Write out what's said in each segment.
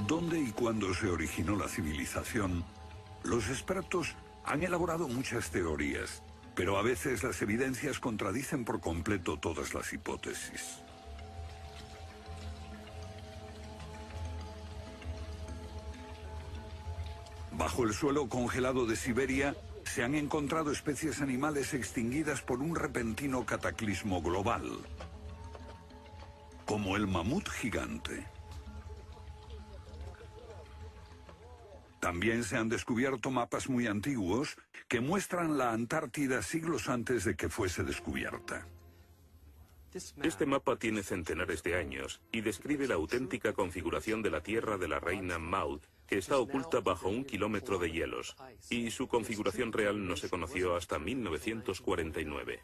dónde y cuándo se originó la civilización, los expertos han elaborado muchas teorías, pero a veces las evidencias contradicen por completo todas las hipótesis. Bajo el suelo congelado de Siberia se han encontrado especies animales extinguidas por un repentino cataclismo global, como el mamut gigante. También se han descubierto mapas muy antiguos que muestran la Antártida siglos antes de que fuese descubierta. Este mapa tiene centenares de años y describe la auténtica configuración de la Tierra de la reina Maud, que está oculta bajo 1 kilómetro de hielos, y su configuración real no se conoció hasta 1949.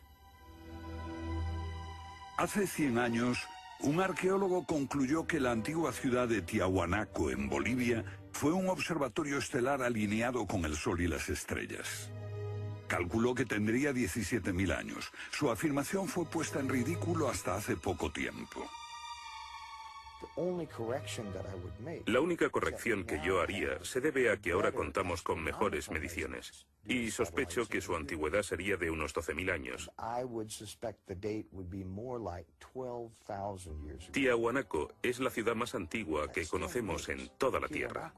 Hace 100 años, un arqueólogo concluyó que la antigua ciudad de Tiahuanaco, en Bolivia, fue un observatorio estelar alineado con el Sol y las estrellas. Calculó que tendría 17.000 años. Su afirmación fue puesta en ridículo hasta hace poco tiempo. La única corrección que yo haría se debe a que ahora contamos con mejores mediciones, y sospecho que su antigüedad sería de unos 12.000 años. Tiahuanaco es la ciudad más antigua que conocemos en toda la Tierra.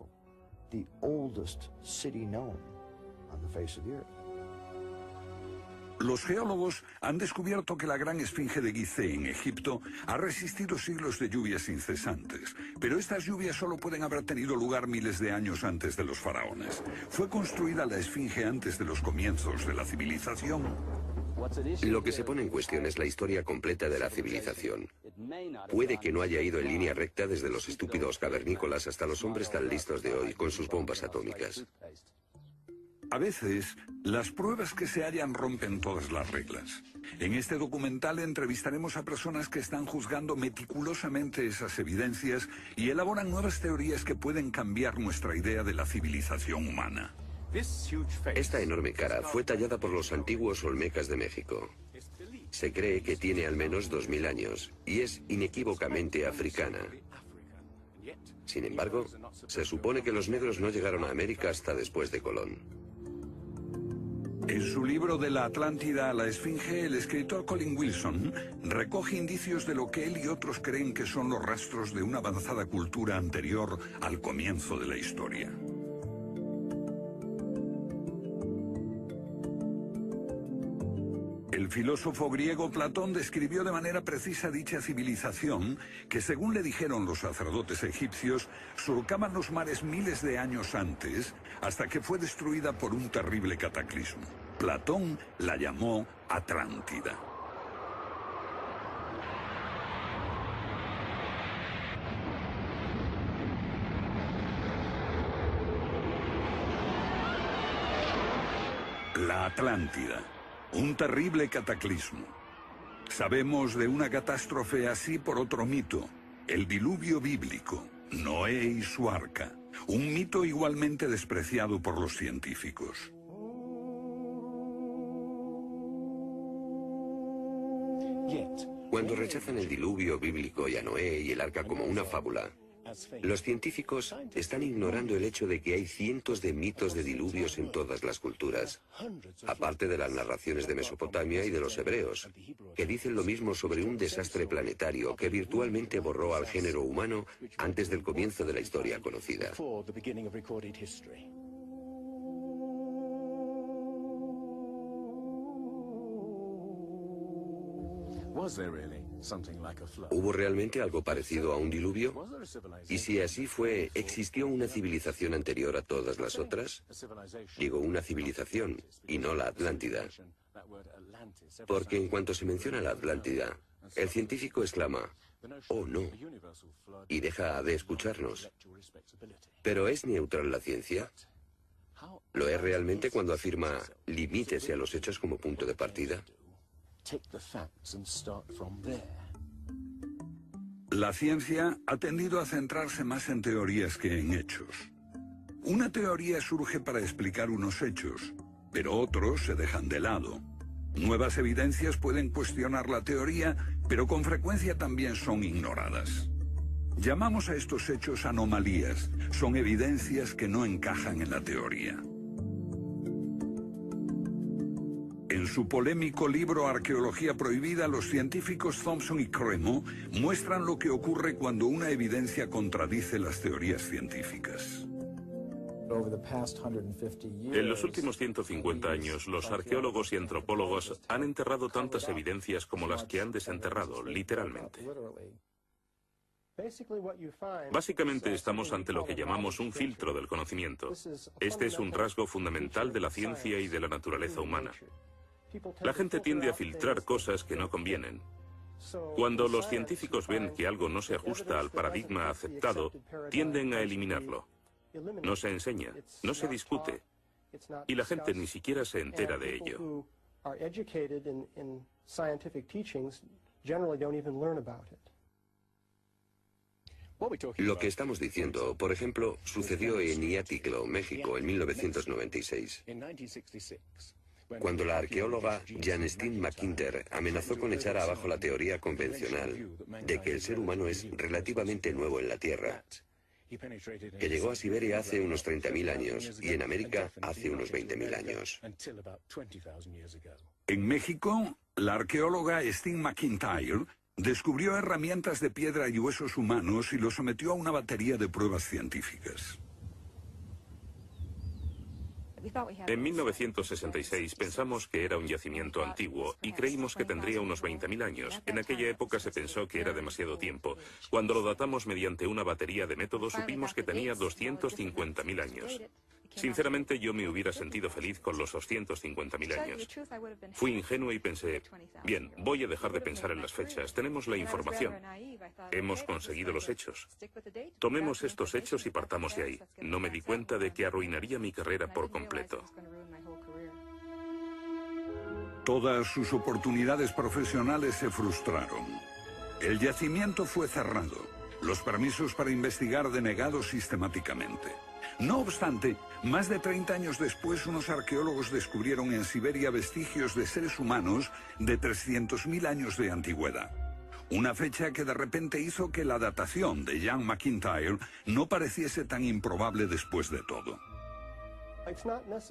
Los geólogos han descubierto que la gran esfinge de Gizeh en Egipto ha resistido siglos de lluvias incesantes, pero estas lluvias solo pueden haber tenido lugar miles de años antes de los faraones. ¿Fue construida la esfinge antes de los comienzos de la civilización? Lo que se pone en cuestión es la historia completa de la civilización. Puede que no haya ido en línea recta desde los estúpidos cavernícolas hasta los hombres tan listos de hoy con sus bombas atómicas. A veces, las pruebas que se hallan rompen todas las reglas. En este documental entrevistaremos a personas que están juzgando meticulosamente esas evidencias y elaboran nuevas teorías que pueden cambiar nuestra idea de la civilización humana. Esta enorme cara fue tallada por los antiguos olmecas de México. Se cree que tiene al menos 2000 años y es inequívocamente africana. Sin embargo, se supone que los negros no llegaron a América hasta después de Colón. En su libro De la Atlántida a la Esfinge, el escritor Colin Wilson recoge indicios de lo que él y otros creen que son los rastros de una avanzada cultura anterior al comienzo de la historia. El filósofo griego Platón describió de manera precisa dicha civilización que, según le dijeron los sacerdotes egipcios, surcaban los mares miles de años antes, hasta que fue destruida por un terrible cataclismo. Platón la llamó Atlántida. La Atlántida. Un terrible cataclismo. Sabemos de una catástrofe así por otro mito, el diluvio bíblico, Noé y su arca, un mito igualmente despreciado por los científicos. Cuando rechazan el diluvio bíblico y a Noé y el arca como una fábula, los científicos están ignorando el hecho de que hay cientos de mitos de diluvios en todas las culturas, aparte de las narraciones de Mesopotamia y de los hebreos, que dicen lo mismo sobre un desastre planetario que virtualmente borró al género humano antes del comienzo de la historia conocida. ¿Hubo realmente algo parecido a un diluvio? Y si así fue, ¿existió una civilización anterior a todas las otras? Digo una civilización, y no la Atlántida. Porque en cuanto se menciona la Atlántida, el científico exclama, «Oh, no», y deja de escucharnos. ¿Pero es neutral la ciencia? ¿Lo es realmente cuando afirma, limítese a los hechos como punto de partida? La ciencia ha tendido a centrarse más en teorías que en hechos. Una teoría surge para explicar unos hechos, pero otros se dejan de lado. Nuevas evidencias pueden cuestionar la teoría, pero con frecuencia también son ignoradas. Llamamos a estos hechos anomalías. Son evidencias que no encajan en la teoría. En su polémico libro Arqueología Prohibida, los científicos Thompson y Cremo muestran lo que ocurre cuando una evidencia contradice las teorías científicas. En los últimos 150 años, los arqueólogos y antropólogos han enterrado tantas evidencias como las que han desenterrado, literalmente. Básicamente estamos ante lo que llamamos un filtro del conocimiento. Este es un rasgo fundamental de la ciencia y de la naturaleza humana. La gente tiende a filtrar cosas que no convienen. Cuando los científicos ven que algo no se ajusta al paradigma aceptado, tienden a eliminarlo. No se enseña, no se discute, y la gente ni siquiera se entera de ello. Lo que estamos diciendo, por ejemplo, sucedió en Iatliclo, México, en 1996. Cuando la arqueóloga Janestine McIntyre amenazó con echar abajo la teoría convencional de que el ser humano es relativamente nuevo en la Tierra, que llegó a Siberia hace unos 30.000 años y en América hace unos 20.000 años. En México, la arqueóloga Stine McIntyre descubrió herramientas de piedra y huesos humanos y los sometió a una batería de pruebas científicas. En 1966 pensamos que era un yacimiento antiguo y creímos que tendría unos 20.000 años. En aquella época se pensó que era demasiado tiempo. Cuando lo datamos mediante una batería de métodos supimos que tenía 250.000 años. Sinceramente yo me hubiera sentido feliz con los 250.000 años. Fui ingenuo y pensé, bien, voy a dejar de pensar en las fechas. Tenemos la información. Hemos conseguido los hechos. Tomemos estos hechos y partamos de ahí. No me di cuenta de que arruinaría mi carrera por completo. Todas sus oportunidades profesionales se frustraron. El yacimiento fue cerrado. Los permisos para investigar denegados sistemáticamente. No obstante, más de 30 años después, unos arqueólogos descubrieron en Siberia vestigios de seres humanos de 300.000 años de antigüedad. Una fecha que de repente hizo que la datación de Jan McIntyre no pareciese tan improbable después de todo.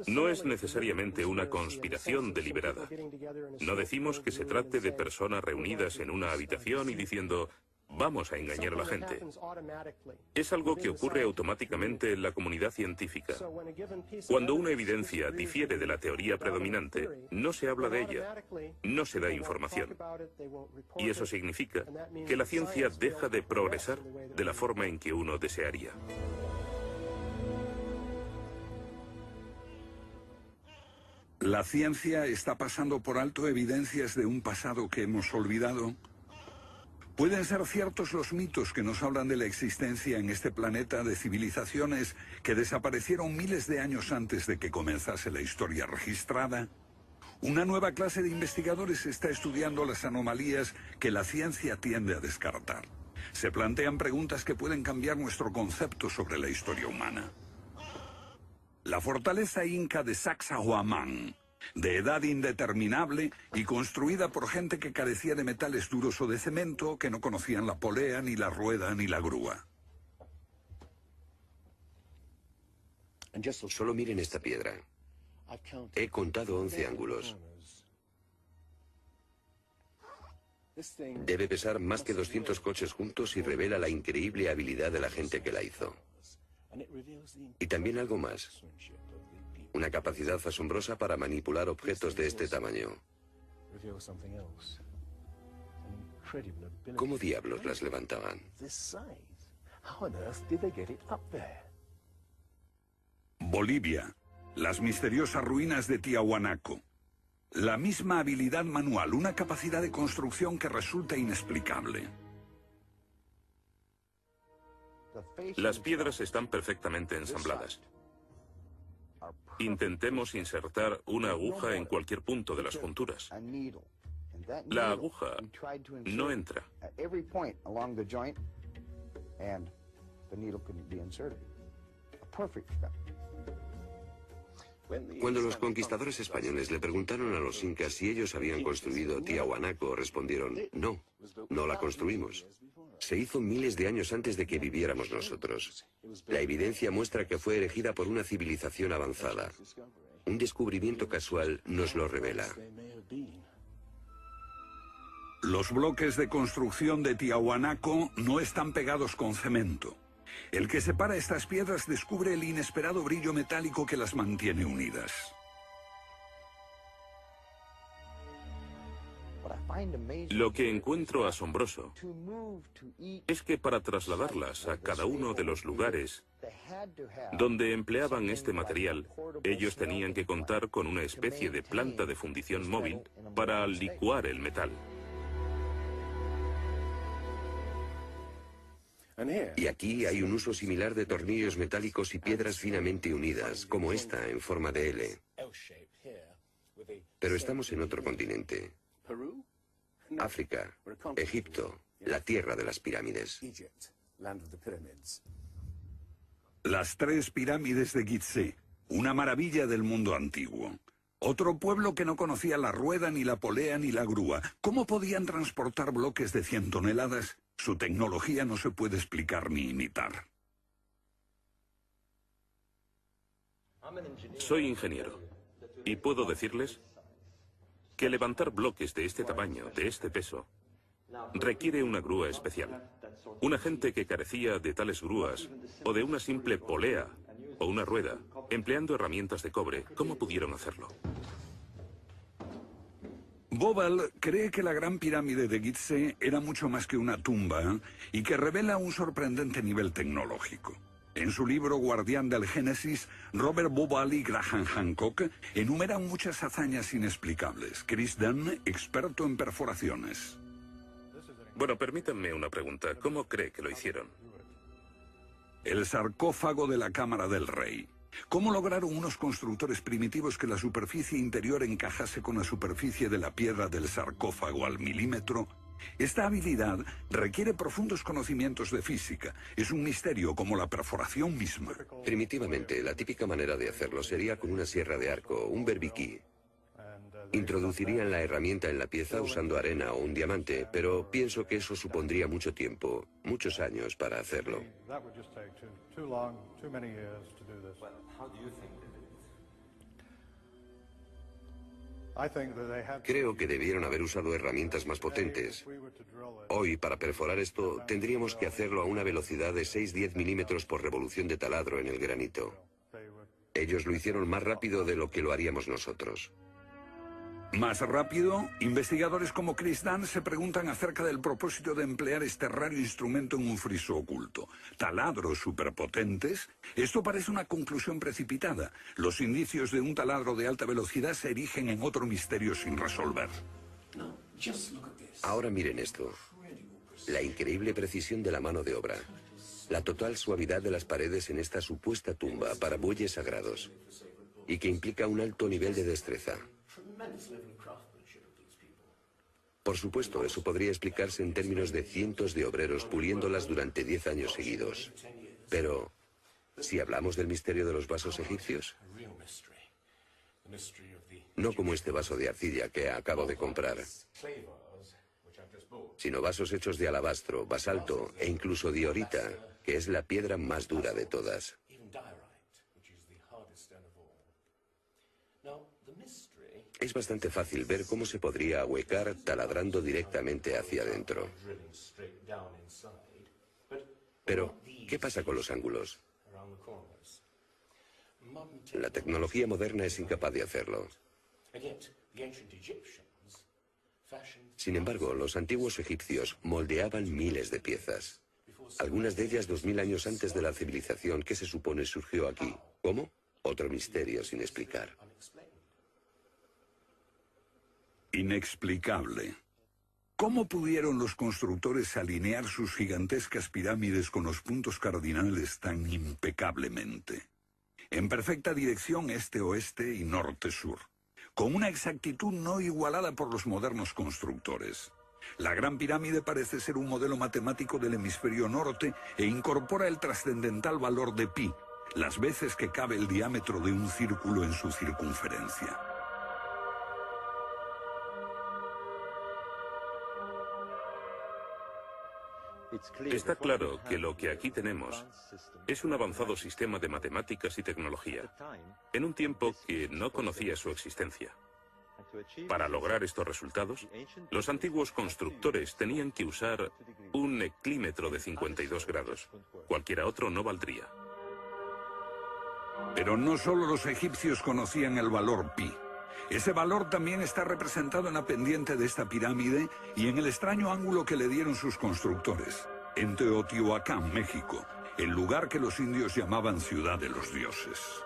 No es necesariamente una conspiración deliberada. No decimos que se trate de personas reunidas en una habitación y diciendo, vamos a engañar a la gente. Es algo que ocurre automáticamente en la comunidad científica. Cuando una evidencia difiere de la teoría predominante, no se habla de ella, no se da información. Y eso significa que la ciencia deja de progresar de la forma en que uno desearía. ¿La ciencia está pasando por alto evidencias de un pasado que hemos olvidado? ¿Pueden ser ciertos los mitos que nos hablan de la existencia en este planeta de civilizaciones que desaparecieron miles de años antes de que comenzase la historia registrada? Una nueva clase de investigadores está estudiando las anomalías que la ciencia tiende a descartar. Se plantean preguntas que pueden cambiar nuestro concepto sobre la historia humana. La fortaleza inca de Sacsayhuamán, de edad indeterminable y construida por gente que carecía de metales duros o de cemento, que no conocían la polea, ni la rueda, ni la grúa. Solo miren esta piedra. He contado 11 ángulos. Debe pesar más que 200 coches juntos y revela la increíble habilidad de la gente que la hizo. Y también algo más. Una capacidad asombrosa para manipular objetos de este tamaño. ¿Cómo diablos las levantaban? Bolivia. Las misteriosas ruinas de Tiahuanaco. La misma habilidad manual, una capacidad de construcción que resulta inexplicable. Las piedras están perfectamente ensambladas. Intentemos insertar una aguja en cualquier punto de las junturas. La aguja no entra. Cuando los conquistadores españoles le preguntaron a los incas si ellos habían construido Tiahuanaco, respondieron, no, no la construimos. Se hizo miles de años antes de que viviéramos nosotros. La evidencia muestra que fue erigida por una civilización avanzada. Un descubrimiento casual nos lo revela. Los bloques de construcción de Tiahuanaco no están pegados con cemento. El que separa estas piedras descubre el inesperado brillo metálico que las mantiene unidas. Lo que encuentro asombroso es que para trasladarlas a cada uno de los lugares donde empleaban este material, ellos tenían que contar con una especie de planta de fundición móvil para licuar el metal. Y aquí hay un uso similar de tornillos metálicos y piedras finamente unidas, como esta en forma de L. Pero estamos en otro continente. África, Egipto, la tierra de las pirámides. Las 3 pirámides de Gizeh, una maravilla del mundo antiguo. Otro pueblo que no conocía la rueda, ni la polea, ni la grúa. ¿Cómo podían transportar bloques de 100 toneladas? Su tecnología no se puede explicar ni imitar. Soy ingeniero y puedo decirles que levantar bloques de este tamaño, de este peso, requiere una grúa especial. Una gente que carecía de tales grúas o de una simple polea o una rueda, empleando herramientas de cobre, ¿cómo pudieron hacerlo? Bobal cree que la Gran Pirámide de Gizeh era mucho más que una tumba y que revela un sorprendente nivel tecnológico. En su libro Guardián del Génesis, Robert Bobal y Graham Hancock enumeran muchas hazañas inexplicables. Chris Dunn, experto en perforaciones. Bueno, permítanme una pregunta. ¿Cómo cree que lo hicieron? El sarcófago de la Cámara del Rey. ¿Cómo lograron unos constructores primitivos que la superficie interior encajase con la superficie de la piedra del sarcófago al milímetro? Esta habilidad requiere profundos conocimientos de física. Es un misterio como la perforación misma. Primitivamente, la típica manera de hacerlo sería con una sierra de arco, un berbiquí. Introducirían la herramienta en la pieza usando arena o un diamante, pero pienso que eso supondría mucho tiempo, muchos años para hacerlo. Creo que debieron haber usado herramientas más potentes. Hoy, para perforar esto, tendríamos que hacerlo a una velocidad de 6-10 milímetros por revolución de taladro en el granito. Ellos lo hicieron más rápido de lo que lo haríamos nosotros. Más rápido, investigadores como Chris Dunn se preguntan acerca del propósito de emplear este raro instrumento en un friso oculto. ¿Taladros superpotentes? Esto parece una conclusión precipitada. Los indicios de un taladro de alta velocidad se erigen en otro misterio sin resolver. Ahora miren esto. La increíble precisión de la mano de obra. La total suavidad de las paredes en esta supuesta tumba para bueyes sagrados. Y que implica un alto nivel de destreza. Por supuesto, eso podría explicarse en términos de cientos de obreros puliéndolas durante 10 años seguidos. Pero, si hablamos del misterio de los vasos egipcios, no como este vaso de arcilla que acabo de comprar, sino vasos hechos de alabastro, basalto e incluso diorita, que es la piedra más dura de todas. Es bastante fácil ver cómo se podría ahuecar taladrando directamente hacia adentro. Pero, ¿qué pasa con los ángulos? La tecnología moderna es incapaz de hacerlo. Sin embargo, los antiguos egipcios moldeaban miles de piezas. Algunas de ellas 2000 años antes de la civilización que se supone surgió aquí. ¿Cómo? Otro misterio sin explicar. Inexplicable. ¿Cómo pudieron los constructores alinear sus gigantescas pirámides con los puntos cardinales tan impecablemente? En perfecta dirección este-oeste y norte-sur, con una exactitud no igualada por los modernos constructores. La Gran Pirámide parece ser un modelo matemático del hemisferio norte e incorpora el trascendental valor de pi, las veces que cabe el diámetro de un círculo en su circunferencia. Está claro que lo que aquí tenemos es un avanzado sistema de matemáticas y tecnología, en un tiempo que no conocía su existencia. Para lograr estos resultados, los antiguos constructores tenían que usar un eclímetro de 52 grados. Cualquiera otro no valdría. Pero no solo los egipcios conocían el valor pi. Ese valor también está representado en la pendiente de esta pirámide y en el extraño ángulo que le dieron sus constructores, en Teotihuacán, México, el lugar que los indios llamaban Ciudad de los Dioses.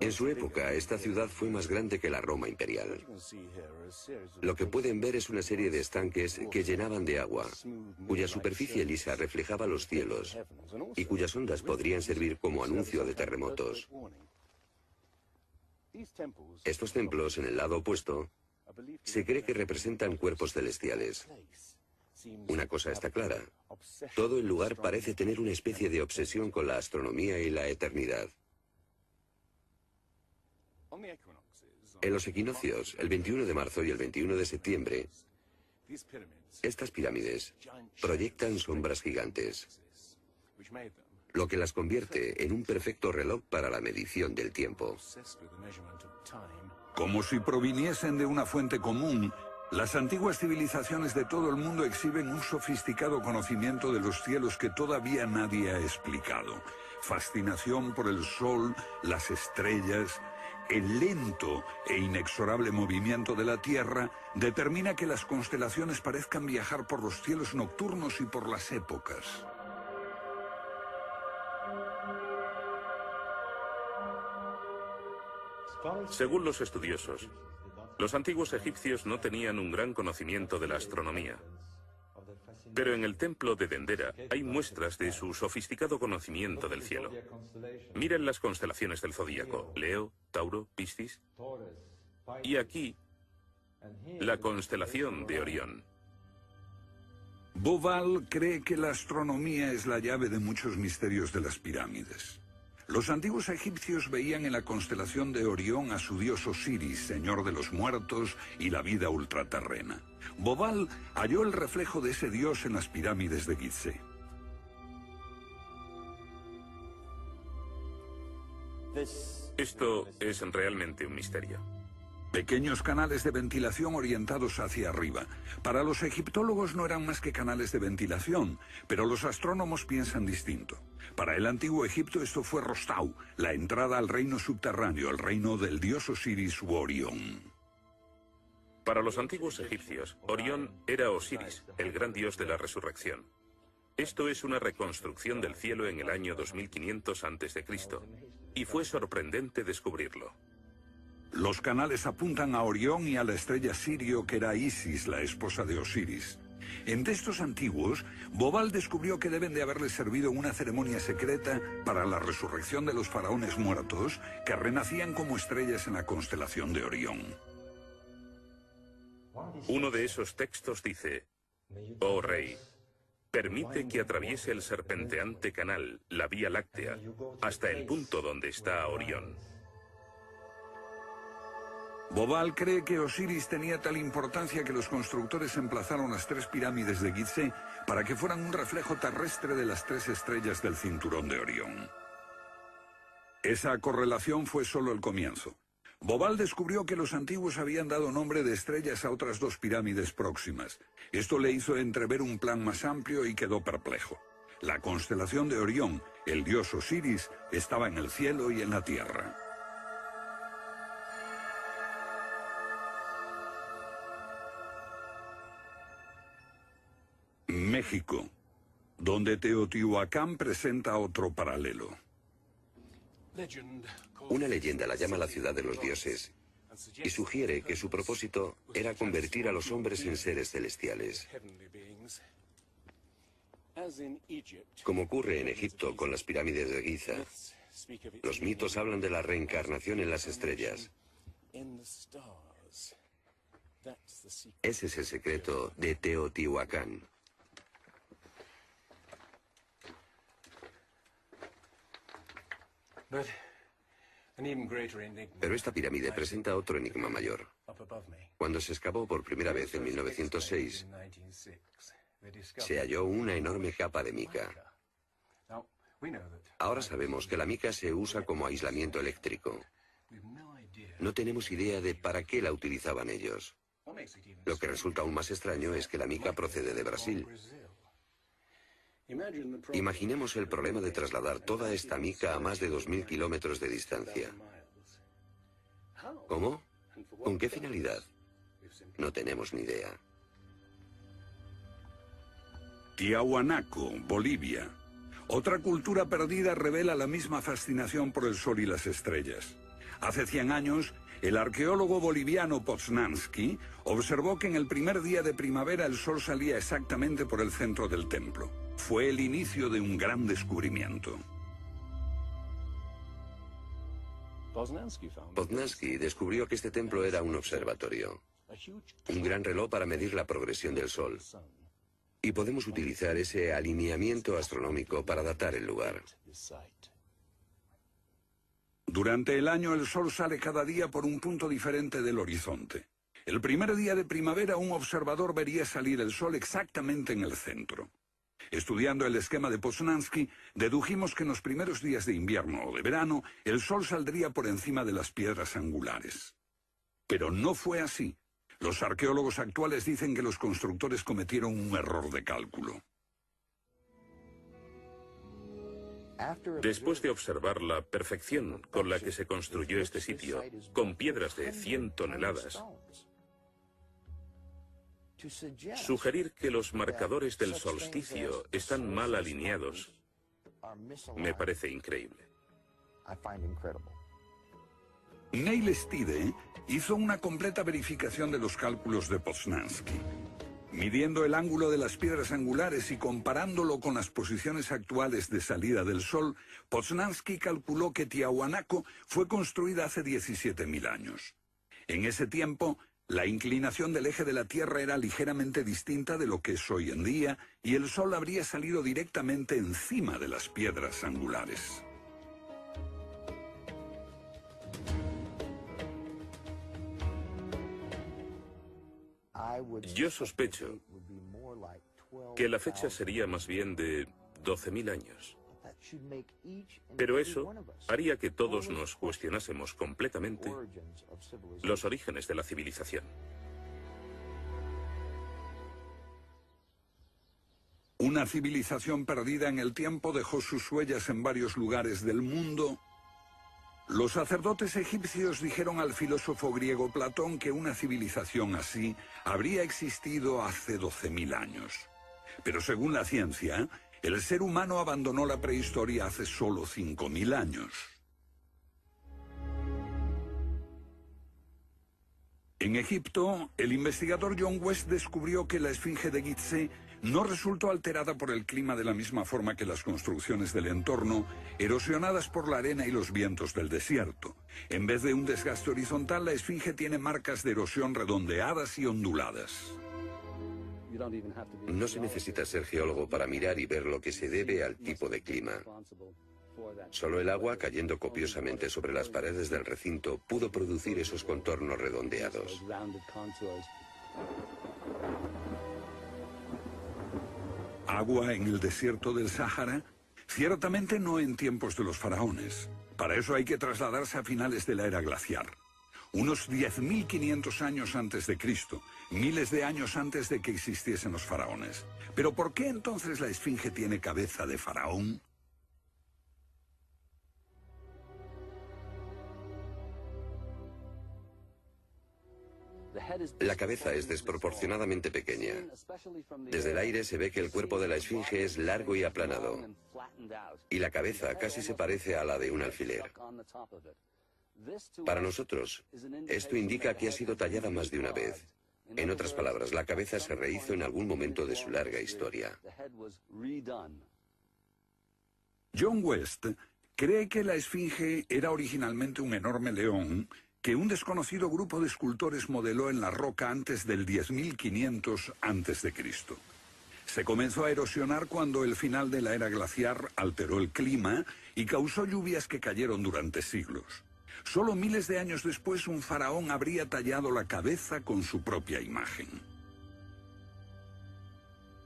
En su época, esta ciudad fue más grande que la Roma imperial. Lo que pueden ver es una serie de estanques que llenaban de agua, cuya superficie lisa reflejaba los cielos y cuyas ondas podrían servir como anuncio de terremotos. Estos templos, en el lado opuesto, se cree que representan cuerpos celestiales. Una cosa está clara: todo el lugar parece tener una especie de obsesión con la astronomía y la eternidad. En los equinoccios, el 21 de marzo y el 21 de septiembre, estas pirámides proyectan sombras gigantes, lo que las convierte en un perfecto reloj para la medición del tiempo. Como si proviniesen de una fuente común, las antiguas civilizaciones de todo el mundo exhiben un sofisticado conocimiento de los cielos que todavía nadie ha explicado. Fascinación por el sol, las estrellas. El lento e inexorable movimiento de la Tierra determina que las constelaciones parezcan viajar por los cielos nocturnos y por las épocas. Según los estudiosos, los antiguos egipcios no tenían un gran conocimiento de la astronomía. Pero en el templo de Dendera hay muestras de su sofisticado conocimiento del cielo. Miren las constelaciones del zodíaco: Leo, Tauro, Piscis. Y aquí, la constelación de Orión. Bauval cree que la astronomía es la llave de muchos misterios de las pirámides. Los antiguos egipcios veían en la constelación de Orión a su dios Osiris, señor de los muertos y la vida ultraterrena. Bauval halló el reflejo de ese dios en las pirámides de Gizeh. Esto es realmente un misterio. Pequeños canales de ventilación orientados hacia arriba. Para los egiptólogos no eran más que canales de ventilación, pero los astrónomos piensan distinto. Para el antiguo Egipto esto fue Rostau, la entrada al reino subterráneo, el reino del dios Osiris u Orión. Para los antiguos egipcios, Orión era Osiris, el gran dios de la resurrección. Esto es una reconstrucción del cielo en el año 2500 a.C., y fue sorprendente descubrirlo. Los canales apuntan a Orión y a la estrella Sirio, que era Isis, la esposa de Osiris. En textos antiguos, Bauval descubrió que deben de haberle servido una ceremonia secreta para la resurrección de los faraones muertos, que renacían como estrellas en la constelación de Orión. Uno de esos textos dice: «Oh rey, permite que atraviese el serpenteante canal, la Vía Láctea, hasta el punto donde está Orión». Bauval cree que Osiris tenía tal importancia que los constructores emplazaron las 3 pirámides de Gizeh para que fueran un reflejo terrestre de las 3 estrellas del cinturón de Orión. Esa correlación fue solo el comienzo. Bauval descubrió que los antiguos habían dado nombre de estrellas a otras 2 pirámides próximas. Esto le hizo entrever un plan más amplio y quedó perplejo. La constelación de Orión, el dios Osiris, estaba en el cielo y en la tierra. México, donde Teotihuacán presenta otro paralelo. Una leyenda la llama la ciudad de los dioses y sugiere que su propósito era convertir a los hombres en seres celestiales. Como ocurre en Egipto con las pirámides de Giza, los mitos hablan de la reencarnación en las estrellas. Ese es el secreto de Teotihuacán. Pero esta pirámide presenta otro enigma mayor. Cuando se excavó por primera vez en 1906, se halló una enorme capa de mica. Ahora sabemos que la mica se usa como aislamiento eléctrico. No tenemos idea de para qué la utilizaban ellos. Lo que resulta aún más extraño es que la mica procede de Brasil. Imaginemos el problema de trasladar toda esta mica a más de 2.000 kilómetros de distancia. ¿Cómo? ¿Con qué finalidad? No tenemos ni idea. Tiahuanaco, Bolivia. Otra cultura perdida revela la misma fascinación por el sol y las estrellas. Hace 100 años, el arqueólogo boliviano Poznański observó que en el primer día de primavera el sol salía exactamente por el centro del templo. Fue el inicio de un gran descubrimiento. Poznański descubrió que este templo era un observatorio, un gran reloj para medir la progresión del sol. Y podemos utilizar ese alineamiento astronómico para datar el lugar. Durante el año el sol sale cada día por un punto diferente del horizonte. El primer día de primavera un observador vería salir el sol exactamente en el centro. Estudiando el esquema de Poznański, dedujimos que en los primeros días de invierno o de verano el sol saldría por encima de las piedras angulares. Pero no fue así. Los arqueólogos actuales dicen que los constructores cometieron un error de cálculo. Después de observar la perfección con la que se construyó este sitio, con piedras de 100 toneladas, sugerir que los marcadores del solsticio están mal alineados me parece increíble. Neil Stide hizo una completa verificación de los cálculos de Poznański. Midiendo el ángulo de las piedras angulares y comparándolo con las posiciones actuales de salida del Sol, Poznański calculó que Tiahuanaco fue construida hace 17.000 años. En ese tiempo, la inclinación del eje de la Tierra era ligeramente distinta de lo que es hoy en día, y el Sol habría salido directamente encima de las piedras angulares. Yo sospecho que la fecha sería más bien de 12.000 años. Pero eso haría que todos nos cuestionásemos completamente los orígenes de la civilización. Una civilización perdida en el tiempo dejó sus huellas en varios lugares del mundo. Los sacerdotes egipcios dijeron al filósofo griego Platón que una civilización así habría existido hace 12.000 años. Pero según la ciencia, el ser humano abandonó la prehistoria hace solo 5.000 años. En Egipto, el investigador John West descubrió que la esfinge de Gizeh no resultó alterada por el clima de la misma forma que las construcciones del entorno, erosionadas por la arena y los vientos del desierto. En vez de un desgaste horizontal, la esfinge tiene marcas de erosión redondeadas y onduladas. No se necesita ser geólogo para mirar y ver lo que se debe al tipo de clima. Solo el agua cayendo copiosamente sobre las paredes del recinto pudo producir esos contornos redondeados. ¿Agua en el desierto del Sáhara? Ciertamente no en tiempos de los faraones. Para eso hay que trasladarse a finales de la era glaciar. Unos 10.500 años antes de Cristo, miles de años antes de que existiesen los faraones. ¿Pero por qué entonces la esfinge tiene cabeza de faraón? La cabeza es desproporcionadamente pequeña. Desde el aire se ve que el cuerpo de la esfinge es largo y aplanado, y la cabeza casi se parece a la de un alfiler. Para nosotros, esto indica que ha sido tallada más de una vez. En otras palabras, la cabeza se rehizo en algún momento de su larga historia. John West cree que la esfinge era originalmente un enorme león que un desconocido grupo de escultores modeló en la roca antes del 10.500 a.C. Se comenzó a erosionar cuando el final de la era glaciar alteró el clima y causó lluvias que cayeron durante siglos. Solo miles de años después, un faraón habría tallado la cabeza con su propia imagen.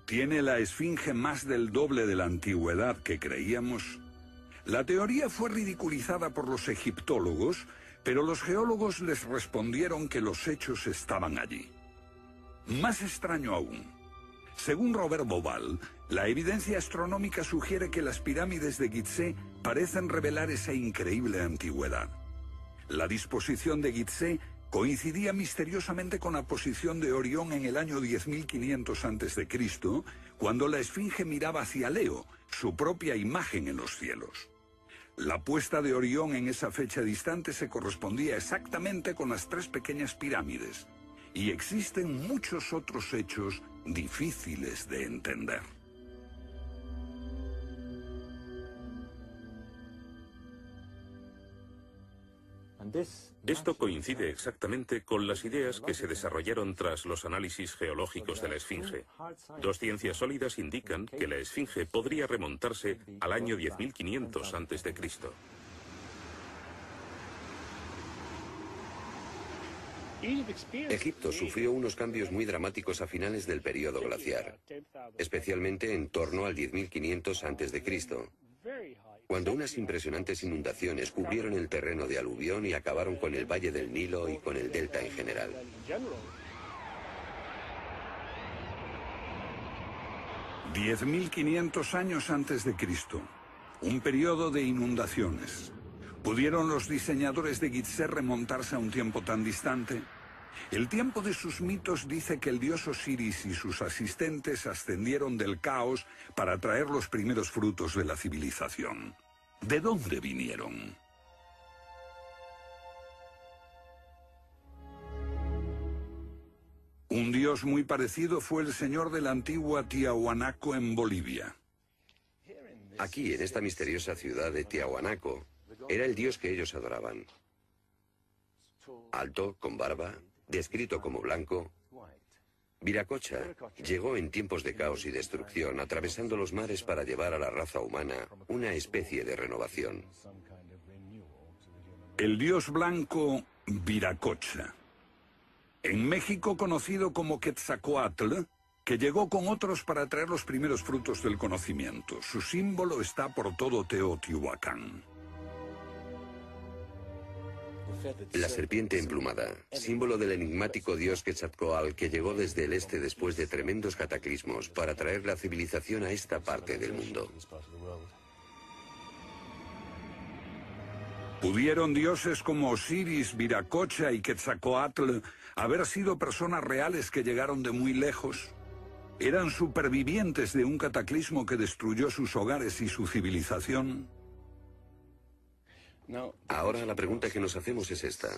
¿Tiene la esfinge más del doble de la antigüedad que creíamos? La teoría fue ridiculizada por los egiptólogos, pero los geólogos les respondieron que los hechos estaban allí. Más extraño aún, según Robert Bauval, la evidencia astronómica sugiere que las pirámides de Gizeh parecen revelar esa increíble antigüedad. La disposición de Gizeh coincidía misteriosamente con la posición de Orión en el año 10.500 a.C., cuando la esfinge miraba hacia Leo, su propia imagen en los cielos. La puesta de Orión en esa fecha distante se correspondía exactamente con las tres pequeñas pirámides, y existen muchos otros hechos difíciles de entender. Esto coincide exactamente con las ideas que se desarrollaron tras los análisis geológicos de la esfinge. Dos ciencias sólidas indican que la esfinge podría remontarse al año 10.500 a.C. Egipto sufrió unos cambios muy dramáticos a finales del período glaciar, especialmente en torno al 10.500 a.C., cuando unas impresionantes inundaciones cubrieron el terreno de aluvión y acabaron con el valle del Nilo y con el delta en general. «10.500 años antes de Cristo, un periodo de inundaciones. ¿Pudieron los diseñadores de Gizeh remontarse a un tiempo tan distante? El tiempo de sus mitos dice que el dios Osiris y sus asistentes ascendieron del caos para traer los primeros frutos de la civilización. ¿De dónde vinieron? Un dios muy parecido fue el señor de la antigua Tiahuanaco en Bolivia. Aquí, en esta misteriosa ciudad de Tiahuanaco, era el dios que ellos adoraban. Alto, con barba, descrito como blanco, Viracocha llegó en tiempos de caos y destrucción, atravesando los mares para llevar a la raza humana una especie de renovación. El dios blanco Viracocha. En México conocido como Quetzalcóatl, que llegó con otros para traer los primeros frutos del conocimiento. Su símbolo está por todo Teotihuacán. La serpiente emplumada, símbolo del enigmático dios Quetzalcóatl que llegó desde el este después de tremendos cataclismos para traer la civilización a esta parte del mundo. ¿Pudieron dioses como Osiris, Viracocha y Quetzalcóatl haber sido personas reales que llegaron de muy lejos? ¿Eran supervivientes de un cataclismo que destruyó sus hogares y su civilización? Ahora la pregunta que nos hacemos es esta.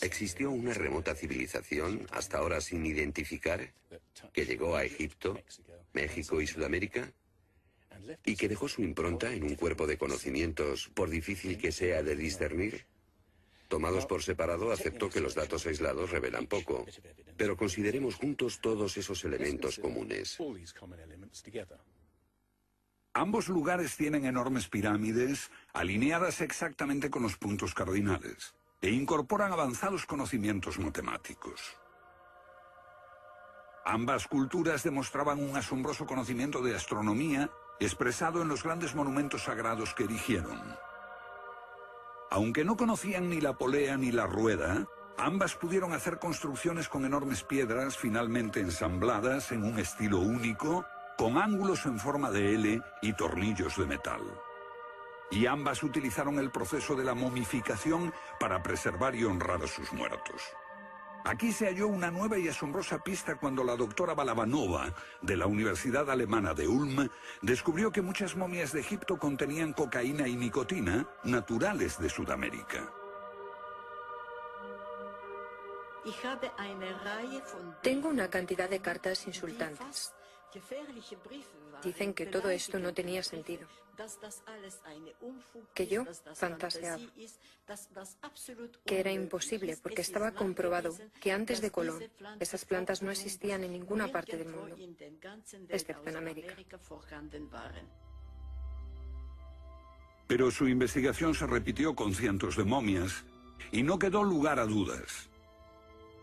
¿Existió una remota civilización, hasta ahora sin identificar, que llegó a Egipto, México y Sudamérica? ¿Y que dejó su impronta en un cuerpo de conocimientos, por difícil que sea de discernir? Tomados por separado, acepto que los datos aislados revelan poco, pero consideremos juntos todos esos elementos comunes. Ambos lugares tienen enormes pirámides, alineadas exactamente con los puntos cardinales, e incorporan avanzados conocimientos matemáticos. Ambas culturas demostraban un asombroso conocimiento de astronomía, expresado en los grandes monumentos sagrados que erigieron. Aunque no conocían ni la polea ni la rueda, ambas pudieron hacer construcciones con enormes piedras finalmente ensambladas en un estilo único, con ángulos en forma de L y tornillos de metal. Y ambas utilizaron el proceso de la momificación para preservar y honrar a sus muertos. Aquí se halló una nueva y asombrosa pista cuando la doctora Balabanova, de la Universidad Alemana de Ulm, descubrió que muchas momias de Egipto contenían cocaína y nicotina, naturales de Sudamérica. Tengo una cantidad de cartas insultantes. Dicen que todo esto no tenía sentido, que yo fantaseaba, que era imposible porque estaba comprobado que antes de Colón esas plantas no existían en ninguna parte del mundo, excepto en América. Pero su investigación se repitió con cientos de momias y no quedó lugar a dudas.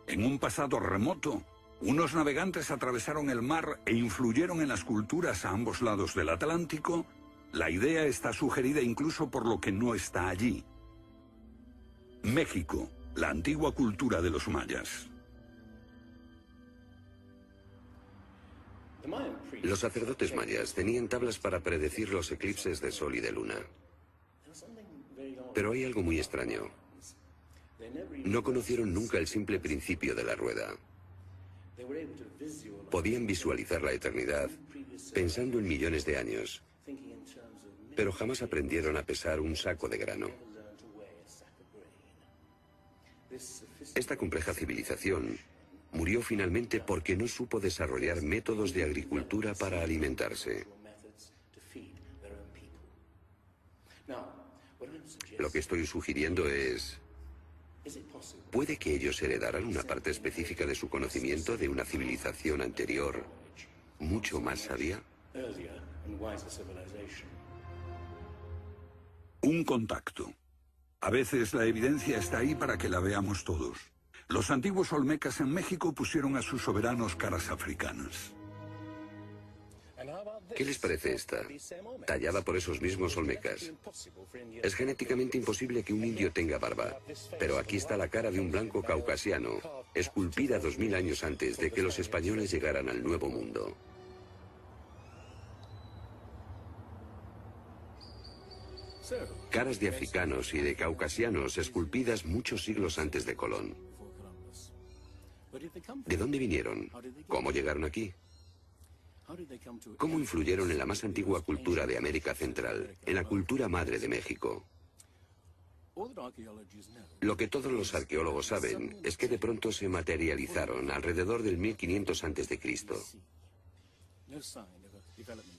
En un pasado remoto, unos navegantes atravesaron el mar e influyeron en las culturas a ambos lados del Atlántico. La idea está sugerida incluso por lo que no está allí. México, la antigua cultura de los mayas. Los sacerdotes mayas tenían tablas para predecir los eclipses de sol y de luna. Pero hay algo muy extraño. No conocieron nunca el simple principio de la rueda. Podían visualizar la eternidad pensando en millones de años, pero jamás aprendieron a pesar un saco de grano. Esta compleja civilización murió finalmente porque no supo desarrollar métodos de agricultura para alimentarse. Lo que estoy sugiriendo es... ¿puede que ellos heredaran una parte específica de su conocimiento de una civilización anterior, mucho más sabia? Un contacto. A veces la evidencia está ahí para que la veamos todos. Los antiguos olmecas en México pusieron a sus soberanos caras africanas. ¿Qué les parece esta? Tallada por esos mismos olmecas. Es genéticamente imposible que un indio tenga barba, pero aquí está la cara de un blanco caucasiano, esculpida 2000 años antes de que los españoles llegaran al Nuevo Mundo. Caras de africanos y de caucasianos esculpidas muchos siglos antes de Colón. ¿De dónde vinieron? ¿Cómo llegaron aquí? ¿Cómo influyeron en la más antigua cultura de América Central, en la cultura madre de México? Lo que todos los arqueólogos saben es que de pronto se materializaron alrededor del 1500 a.C.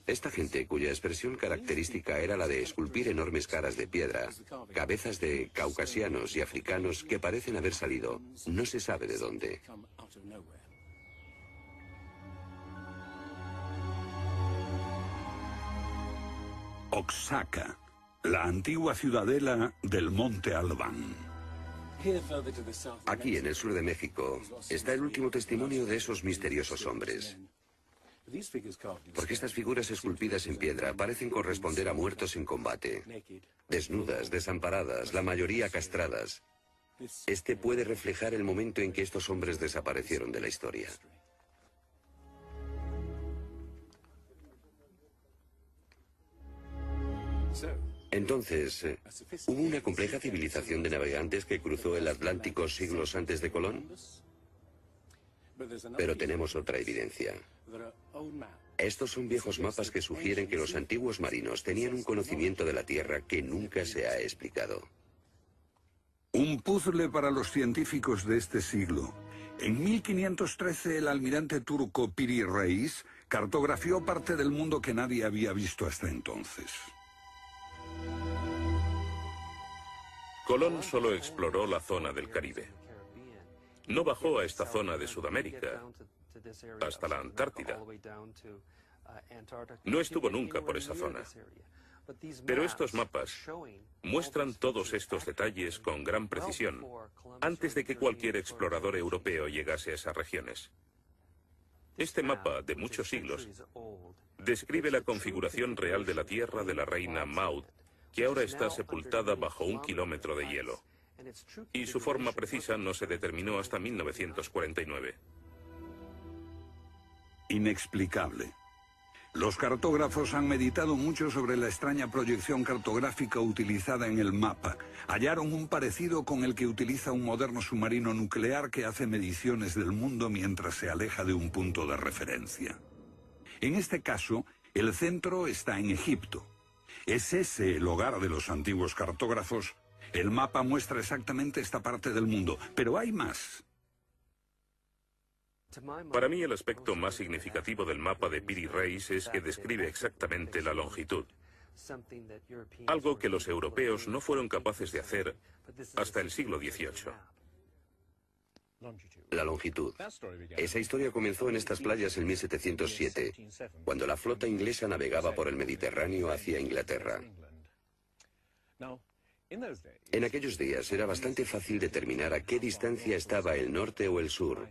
Esta gente, cuya expresión característica era la de esculpir enormes caras de piedra, cabezas de caucasianos y africanos que parecen haber salido, no se sabe de dónde. Oaxaca, la antigua ciudadela del Monte Albán. Aquí, en el sur de México, está el último testimonio de esos misteriosos hombres. Porque estas figuras esculpidas en piedra parecen corresponder a muertos en combate, desnudas, desamparadas, la mayoría castradas. Este puede reflejar el momento en que estos hombres desaparecieron de la historia. Entonces, ¿hubo una compleja civilización de navegantes que cruzó el Atlántico siglos antes de Colón? Pero tenemos otra evidencia. Estos son viejos mapas que sugieren que los antiguos marinos tenían un conocimiento de la Tierra que nunca se ha explicado. Un puzzle para los científicos de este siglo. En 1513 el almirante turco Piri Reis cartografió parte del mundo que nadie había visto hasta entonces. Colón solo exploró la zona del Caribe. No bajó a esta zona de Sudamérica, hasta la Antártida. No estuvo nunca por esa zona. Pero estos mapas muestran todos estos detalles con gran precisión, antes de que cualquier explorador europeo llegase a esas regiones. Este mapa, de muchos siglos, describe la configuración real de la tierra de la reina Maud, que ahora está sepultada bajo 1 kilómetro de hielo. Y su forma precisa no se determinó hasta 1949. Inexplicable. Los cartógrafos han meditado mucho sobre la extraña proyección cartográfica utilizada en el mapa. Hallaron un parecido con el que utiliza un moderno submarino nuclear que hace mediciones del mundo mientras se aleja de un punto de referencia. En este caso, el centro está en Egipto. ¿Es ese el hogar de los antiguos cartógrafos? El mapa muestra exactamente esta parte del mundo, pero hay más. Para mí el aspecto más significativo del mapa de Piri Reis es que describe exactamente la longitud. Algo que los europeos no fueron capaces de hacer hasta el siglo XVIII. La longitud. Esa historia comenzó en estas playas en 1707, cuando la flota inglesa navegaba por el Mediterráneo hacia Inglaterra. En aquellos días era bastante fácil determinar a qué distancia estaba el norte o el sur,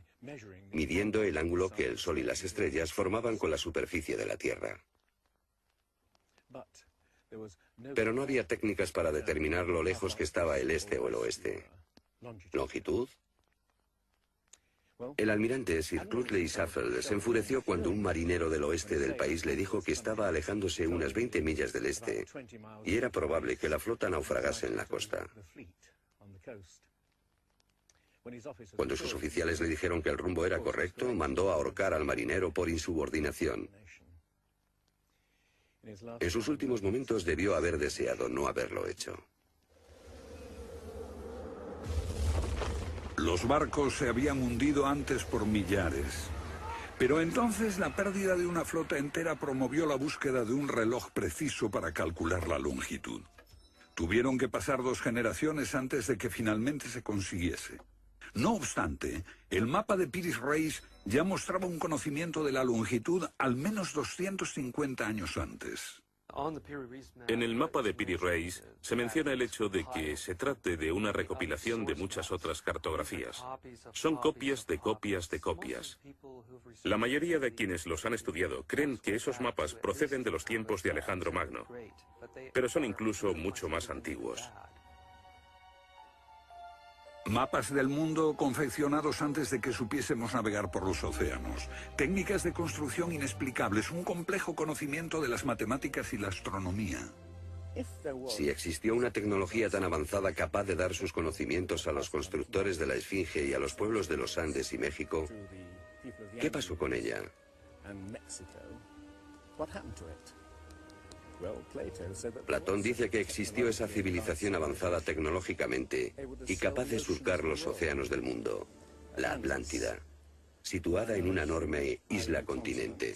midiendo el ángulo que el Sol y las estrellas formaban con la superficie de la Tierra. Pero no había técnicas para determinar lo lejos que estaba el este o el oeste. ¿Longitud? El almirante Sir Clutley Safel se enfureció cuando un marinero del oeste del país le dijo que estaba alejándose unas 20 millas del este y era probable que la flota naufragase en la costa. Cuando sus oficiales le dijeron que el rumbo era correcto, mandó ahorcar al marinero por insubordinación. En sus últimos momentos debió haber deseado no haberlo hecho. Los barcos se habían hundido antes por millares. Pero entonces la pérdida de una flota entera promovió la búsqueda de un reloj preciso para calcular la longitud. Tuvieron que pasar 2 generaciones antes de que finalmente se consiguiese. No obstante, el mapa de Piri-Reis ya mostraba un conocimiento de la longitud al menos 250 años antes. En el mapa de Piri-Reis se menciona el hecho de que se trate de una recopilación de muchas otras cartografías. Son copias de copias de copias. La mayoría de quienes los han estudiado creen que esos mapas proceden de los tiempos de Alejandro Magno, pero son incluso mucho más antiguos. Mapas del mundo confeccionados antes de que supiésemos navegar por los océanos. Técnicas de construcción inexplicables, un complejo conocimiento de las matemáticas y la astronomía. Si existió una tecnología tan avanzada capaz de dar sus conocimientos a los constructores de la Esfinge y a los pueblos de los Andes y México, ¿qué pasó con ella? Platón dice que existió esa civilización avanzada tecnológicamente y capaz de surcar los océanos del mundo, la Atlántida, situada en una enorme isla-continente.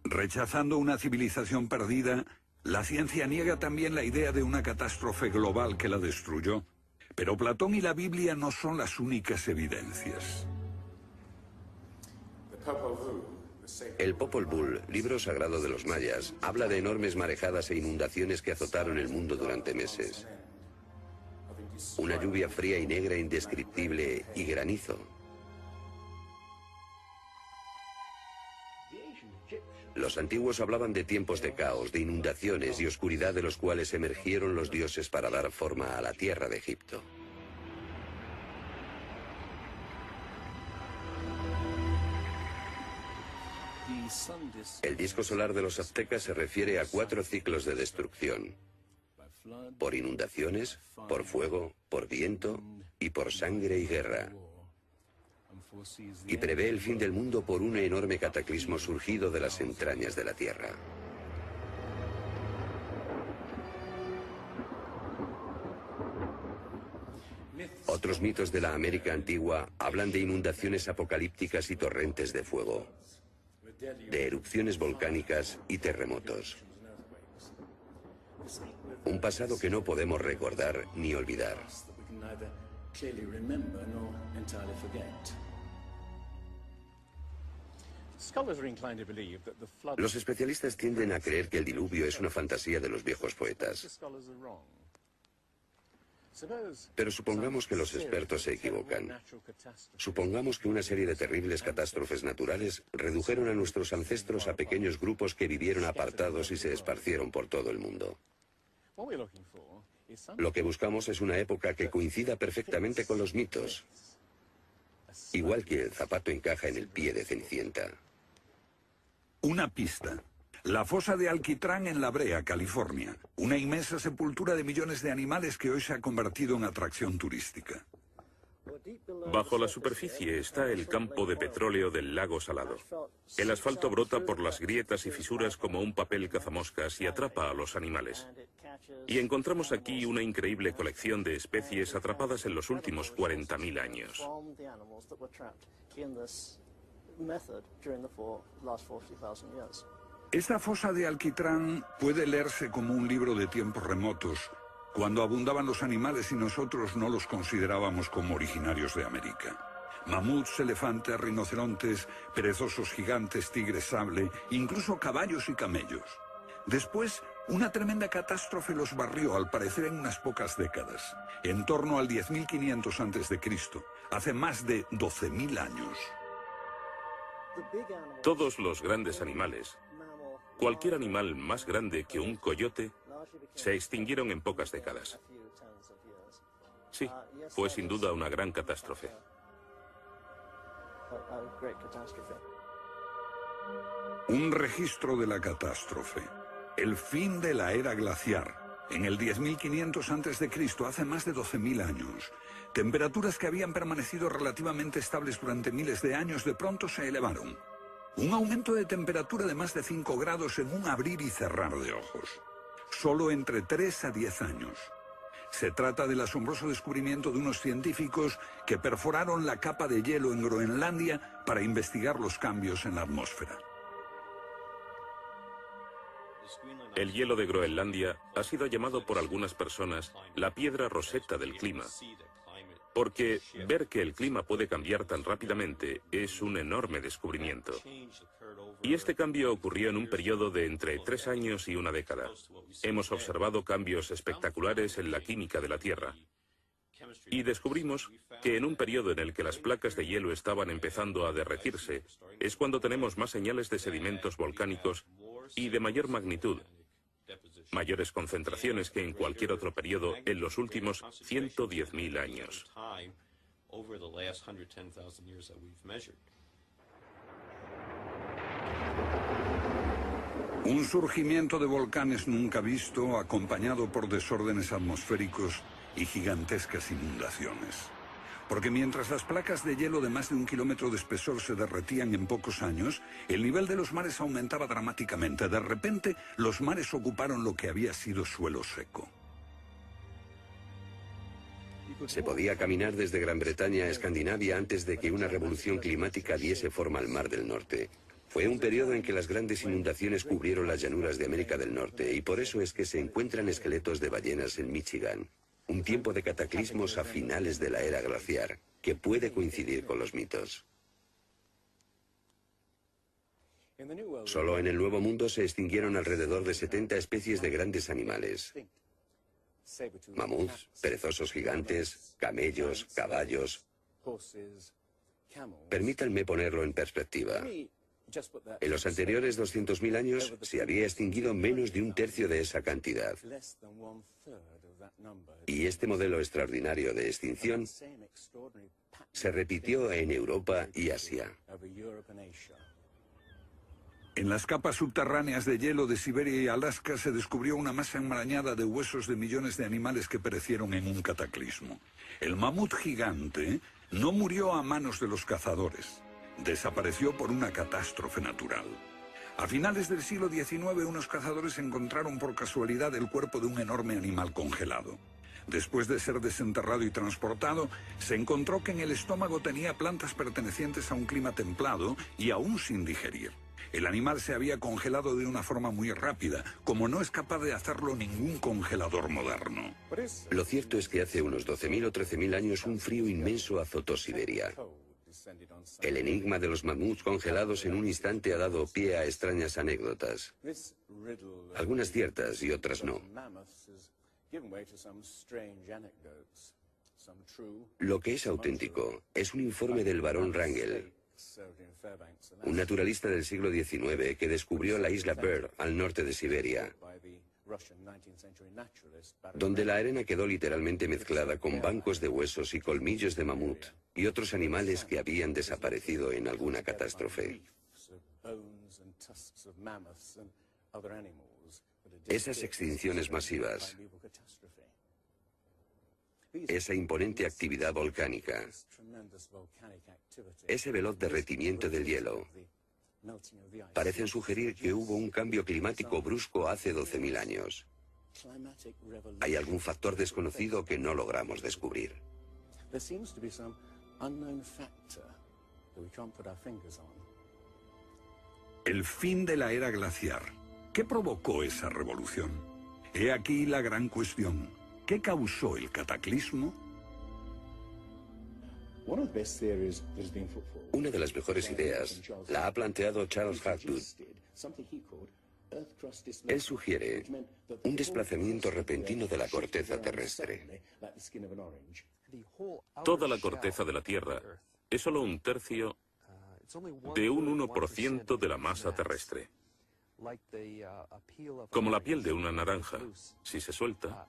Rechazando una civilización perdida, la ciencia niega también la idea de una catástrofe global que la destruyó. Pero Platón y la Biblia no son las únicas evidencias. El Popol Vuh, libro sagrado de los mayas, habla de enormes marejadas e inundaciones que azotaron el mundo durante meses. Una lluvia fría y negra indescriptible y granizo. Los antiguos hablaban de tiempos de caos, de inundaciones y oscuridad de los cuales emergieron los dioses para dar forma a la tierra de Egipto. El disco solar de los aztecas se refiere a 4 ciclos de destrucción: por inundaciones, por fuego, por viento y por sangre y guerra. Y prevé el fin del mundo por un enorme cataclismo surgido de las entrañas de la tierra. Otros mitos de la América antigua hablan de inundaciones apocalípticas y torrentes de fuego, de erupciones volcánicas y terremotos. Un pasado que no podemos recordar ni olvidar. Los especialistas tienden a creer que el diluvio es una fantasía de los viejos poetas. Pero supongamos que los expertos se equivocan. Supongamos que una serie de terribles catástrofes naturales redujeron a nuestros ancestros a pequeños grupos que vivieron apartados y se esparcieron por todo el mundo. Lo que buscamos es una época que coincida perfectamente con los mitos. Igual que el zapato encaja en el pie de Cenicienta. Una pista. La fosa de Alquitrán en La Brea, California. Una inmensa sepultura de millones de animales que hoy se ha convertido en atracción turística. Bajo la superficie está el campo de petróleo del lago Salado. El asfalto brota por las grietas y fisuras como un papel cazamoscas y atrapa a los animales. Y encontramos aquí una increíble colección de especies atrapadas en los últimos 40.000 años. Esta fosa de Alquitrán puede leerse como un libro de tiempos remotos, cuando abundaban los animales y nosotros no los considerábamos como originarios de América. Mamuts, elefantes, rinocerontes, perezosos gigantes, tigres sable, incluso caballos y camellos. Después Una tremenda catástrofe los barrió, al parecer, en unas pocas décadas, en torno al 10.500 a.C., hace más de 12.000 años. Todos los grandes animales, cualquier animal más grande que un coyote, se extinguieron en pocas décadas. Sí, fue sin duda una gran catástrofe. Un registro de la catástrofe. El fin de la era glaciar. En el 10.500 a.C., hace más de 12.000 años. Temperaturas que habían permanecido relativamente estables durante miles de años de pronto se elevaron. Un aumento de temperatura de más de 5 grados en un abrir y cerrar de ojos. Solo entre 3 a 10 años. Se trata del asombroso descubrimiento de unos científicos que perforaron la capa de hielo en Groenlandia para investigar los cambios en la atmósfera. El hielo de Groenlandia ha sido llamado por algunas personas la piedra roseta del clima, porque ver que el clima puede cambiar tan rápidamente es un enorme descubrimiento. Y este cambio ocurrió en un periodo de entre 3 años y una década. Hemos observado cambios espectaculares en la química de la Tierra. Y descubrimos que en un periodo en el que las placas de hielo estaban empezando a derretirse, es cuando tenemos más señales de sedimentos volcánicos y de mayor magnitud, mayores concentraciones que en cualquier otro periodo en los últimos 110.000 años. Un surgimiento de volcanes nunca visto, acompañado por desórdenes atmosféricos y gigantescas inundaciones. Porque mientras las placas de hielo de más de 1 kilómetro de espesor se derretían en pocos años, el nivel de los mares aumentaba dramáticamente. De repente, los mares ocuparon lo que había sido suelo seco. Se podía caminar desde Gran Bretaña a Escandinavia antes de que una revolución climática diese forma al Mar del Norte. Fue un periodo en que las grandes inundaciones cubrieron las llanuras de América del Norte, y por eso es que se encuentran esqueletos de ballenas en Michigan. Un tiempo de cataclismos a finales de la era glaciar, que puede coincidir con los mitos. Solo en el Nuevo Mundo se extinguieron alrededor de 70 especies de grandes animales. Mamuts, perezosos gigantes, camellos, caballos. Permítanme ponerlo en perspectiva. En los anteriores 200.000 años se había extinguido menos de 1/3 de esa cantidad. Y este modelo extraordinario de extinción se repitió en Europa y Asia. En las capas subterráneas de hielo de Siberia y Alaska se descubrió una masa enmarañada de huesos de millones de animales que perecieron en un cataclismo. El mamut gigante no murió a manos de los cazadores. Desapareció por una catástrofe natural. A finales del siglo XIX, unos cazadores encontraron por casualidad el cuerpo de un enorme animal congelado. Después de ser desenterrado y transportado, se encontró que en el estómago tenía plantas pertenecientes a un clima templado y aún sin digerir. El animal se había congelado de una forma muy rápida, como no es capaz de hacerlo ningún congelador moderno. Lo cierto es que hace unos 12.000 o 13.000 años un frío inmenso azotó Siberia. El enigma de los mamuts congelados en un instante ha dado pie a extrañas anécdotas. Algunas ciertas y otras no. Lo que es auténtico es un informe del barón Wrangel, un naturalista del siglo XIX que descubrió la isla Byrd al norte de Siberia, donde la arena quedó literalmente mezclada con bancos de huesos y colmillos de mamut y otros animales que habían desaparecido en alguna catástrofe. Esas extinciones masivas, esa imponente actividad volcánica, ese veloz derretimiento del hielo, parecen sugerir que hubo un cambio climático brusco hace 12.000 años. Hay algún factor desconocido que no logramos descubrir. El fin de la era glaciar. ¿Qué provocó esa revolución? He aquí la gran cuestión. ¿Qué causó el cataclismo? Una de las mejores ideas la ha planteado Charles Hapgood. Él sugiere un desplazamiento repentino de la corteza terrestre. Toda la corteza de la Tierra es solo un tercio de un 1% de la masa terrestre. Como la piel de una naranja, si se suelta,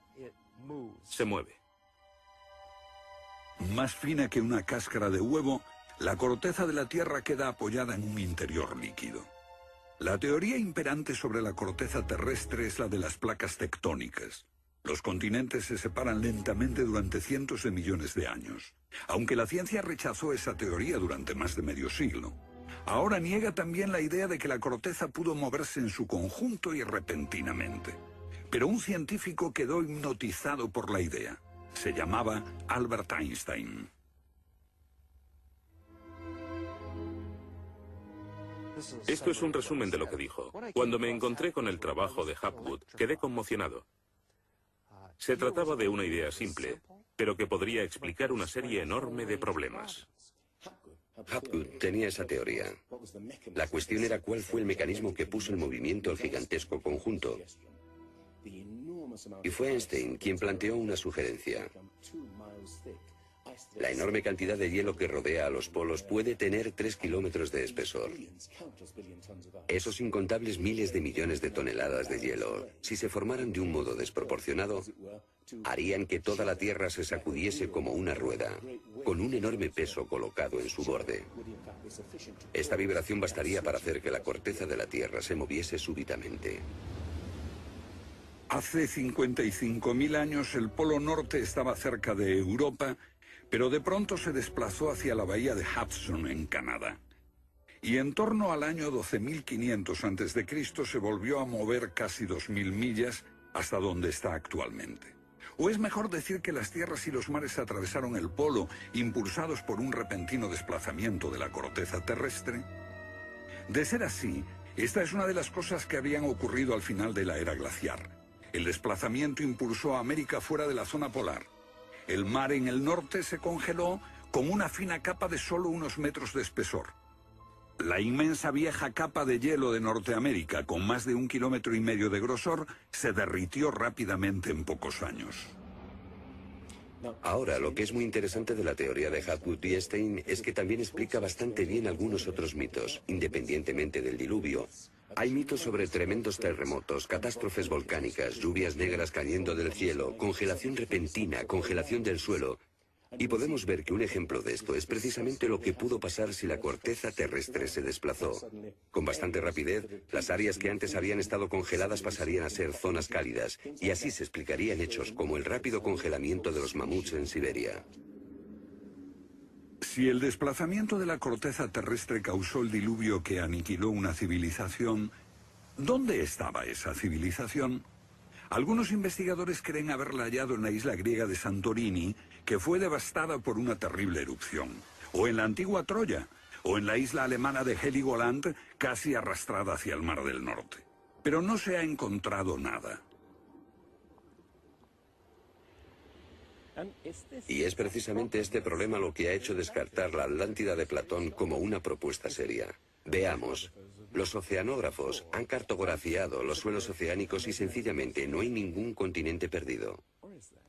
se mueve. Más fina que una cáscara de huevo, la corteza de la Tierra queda apoyada en un interior líquido. La teoría imperante sobre la corteza terrestre es la de las placas tectónicas. Los continentes se separan lentamente durante cientos de millones de años. Aunque la ciencia rechazó esa teoría durante más de medio siglo, ahora niega también la idea de que la corteza pudo moverse en su conjunto y repentinamente. Pero un científico quedó hipnotizado por la idea. Se llamaba Albert Einstein. Esto es un resumen de lo que dijo. Cuando me encontré con el trabajo de Hapgood, quedé conmocionado. Se trataba de una idea simple, pero que podría explicar una serie enorme de problemas. Hapgood tenía esa teoría. La cuestión era cuál fue el mecanismo que puso en movimiento el gigantesco conjunto. Y fue Einstein quien planteó una sugerencia. La enorme cantidad de hielo que rodea a los polos puede tener 3 kilómetros de espesor. Esos incontables miles de millones de toneladas de hielo, si se formaran de un modo desproporcionado, harían que toda la Tierra se sacudiese como una rueda, con un enorme peso colocado en su borde. Esta vibración bastaría para hacer que la corteza de la Tierra se moviese súbitamente. Hace 55.000 años el Polo Norte estaba cerca de Europa, pero de pronto se desplazó hacia la bahía de Hudson, en Canadá. Y en torno al año 12.500 a.C. se volvió a mover casi 2.000 millas hasta donde está actualmente. O es mejor decir que las tierras y los mares atravesaron el polo, impulsados por un repentino desplazamiento de la corteza terrestre. De ser así, esta es una de las cosas que habían ocurrido al final de la era glaciar. El desplazamiento impulsó a América fuera de la zona polar. El mar en el norte se congeló con una fina capa de solo unos metros de espesor. La inmensa vieja capa de hielo de Norteamérica, con más de 1,5 kilómetros de grosor, se derritió rápidamente en pocos años. Ahora, lo que es muy interesante de la teoría de Hapgood y Einstein es que también explica bastante bien algunos otros mitos, independientemente del diluvio. Hay mitos sobre tremendos terremotos, catástrofes volcánicas, lluvias negras cayendo del cielo, congelación repentina, congelación del suelo. Y podemos ver que un ejemplo de esto es precisamente lo que pudo pasar si la corteza terrestre se desplazó. Con bastante rapidez, las áreas que antes habían estado congeladas pasarían a ser zonas cálidas, y así se explicarían hechos como el rápido congelamiento de los mamuts en Siberia. Si el desplazamiento de la corteza terrestre causó el diluvio que aniquiló una civilización, ¿dónde estaba esa civilización? Algunos investigadores creen haberla hallado en la isla griega de Santorini, que fue devastada por una terrible erupción, o en la antigua Troya, o en la isla alemana de Heligoland, casi arrastrada hacia el Mar del Norte. Pero no se ha encontrado nada. Y es precisamente este problema lo que ha hecho descartar la Atlántida de Platón como una propuesta seria. Veamos. Los oceanógrafos han cartografiado los suelos oceánicos y sencillamente no hay ningún continente perdido.